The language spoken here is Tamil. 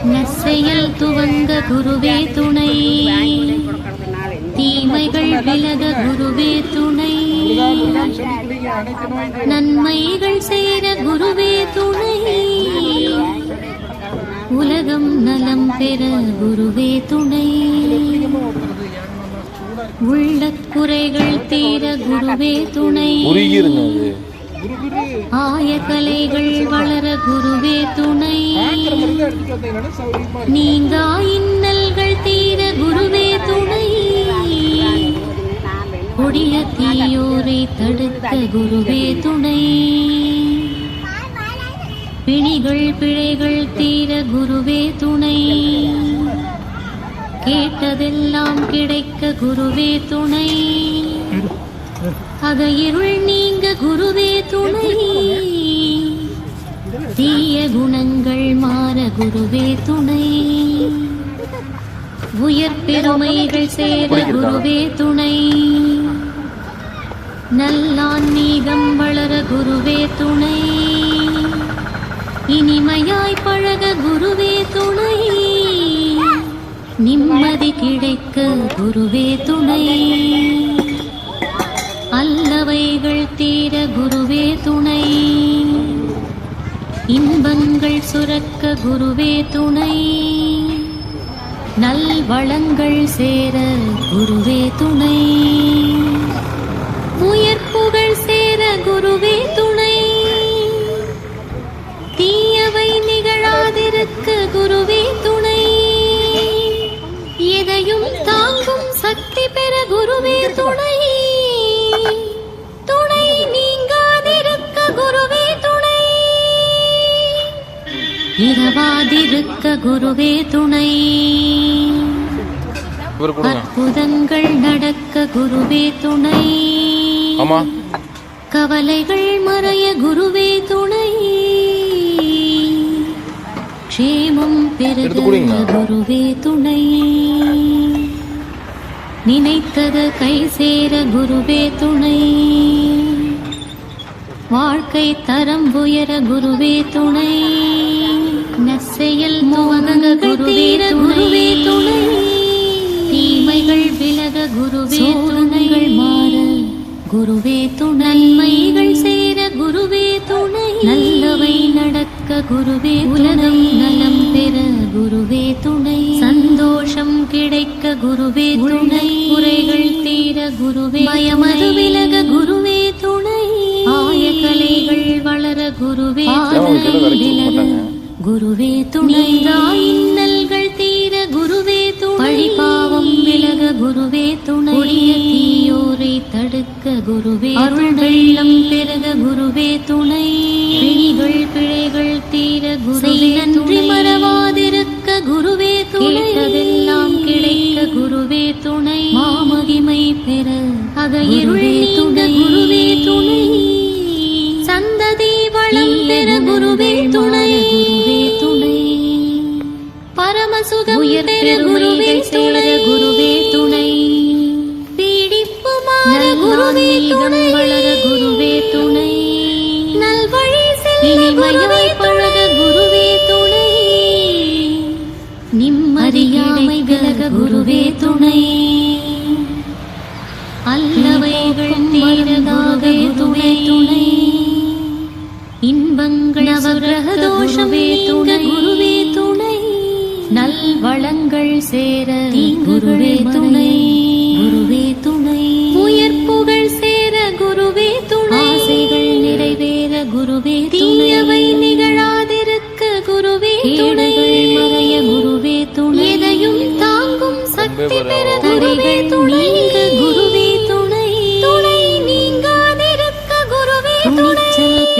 நற்செயல் துவங்க குருவே துணை, தீமைகள் விலக குருவே துணை, நன்மைகள் சேர குருவே துணை, உலகம் நலம் பெற குருவே துணை, உள்ள குறைகள் தீர குருவே துணை, ஆயக்கலைகள் வளர குருவே துணை, நீங்கா இன்னல்கள் தீர குருவே துணை, கொடிய தீயோரை தடுக்க குருவே துணை, பிணிகள் பிழைகள் தீர குருவே துணை, கேட்டதெல்லாம் கிடைக்க குருவே துணை, அக இருள் நீங்க குருவே துணை, தீய குணங்கள் மாற குருவே துணை, உயர் பெருமைகள் சேர குருவே துணை, நல்லான்மீகம் வளர குருவே துணை, இனிமையாய் பழக குருவே துணை, நிம்மதி கிடைக்க குருவே துணை, அல்லவைகள் தீர குருவே துணை, இன்பங்கள் சுரக்க குருவே துணை, நல்வளங்கள் சேர குருவே துணை, உயர்ப்புகள் சேர குருவே துணை, தீயவை நிகழாதிருக்க குருவே துணை, எதையும் தாங்கும் சக்தி பெற குருவே துணை, துணை நீங்காதிருக்க குருவே துணை, இரவாதிருக்க குருவே துணை, அற்புதங்கள் நடக்க குருவே துணை, கவலைகள் மறைய குருவே துணை, க்ஷேமம் பெருக குருவே துணை, நினைத்தது கை சேர குருவே துணை, வாழ்க்கை தரம் உயர குருவே துணை, நற்செயல் துவங்க குருவே துணை, தீமைகள் விலக குருவே துணைகள் மாற குருவே துணை, நன்மைகள் சேர குருவே துணை, நல்லவை நடக்க குருவே உலகம் நலம் பெற குருவே துணை, சந்தோஷம் கிடைக்க குருவே துணை, குறைகள் தீர குருவே, பயமது விலக குருவே துணை, ஆயக்கலைகள் வளர குருவே துணை, விலக குருவே துணை, இன்னல்கள் தீர குருவே துணை, பழிபாவம் விலக குருவே துணை, கொடிய தீயோரை தடுக்க குருவே, அருள் வெள்ளம் பெருக குருவே துணை, பிணிகள் பிழைகள் தீர குருவே, நன்றி மறவாதிருக்க குருவே துணை, கேட்டதெல்லாம் கிடைக்க குருவே துணை, மாமகிமை பெற அக இருள் நீங்க குருவே துணை, சந்ததி வளம் பெற குருவே துணை, பரமசுகம் பெற குருவே துணை, குருவே துணை, பீடிப்பு மாற குருவே துணை, வளர குருவே துணை, நல்வழி செல்ல குருவே பழக குருவே துணை, நிம்மதியாமை விலக குருவே துணை, அல்லவைகள் தீரதாக குருவே துணை, இன்பங்கள் நவகிரக தோஷமே துணை, குருவே துணை, நல்வளங்கள் சேர குருவே துணை, குருவே துணை, உயர்ப்புகள் சேர குருவே துணை, ஆசைகள் நிறைவேற குருவே துணை, தீயவை நிகழாதிருக்க குருவே துணை, மறைய குருவே துணை, எதையும் தாங்கும் சக்தி பெற குருவே துணை, குருவே துணை, துணை நீங்காதிருக்க குருவே துணை,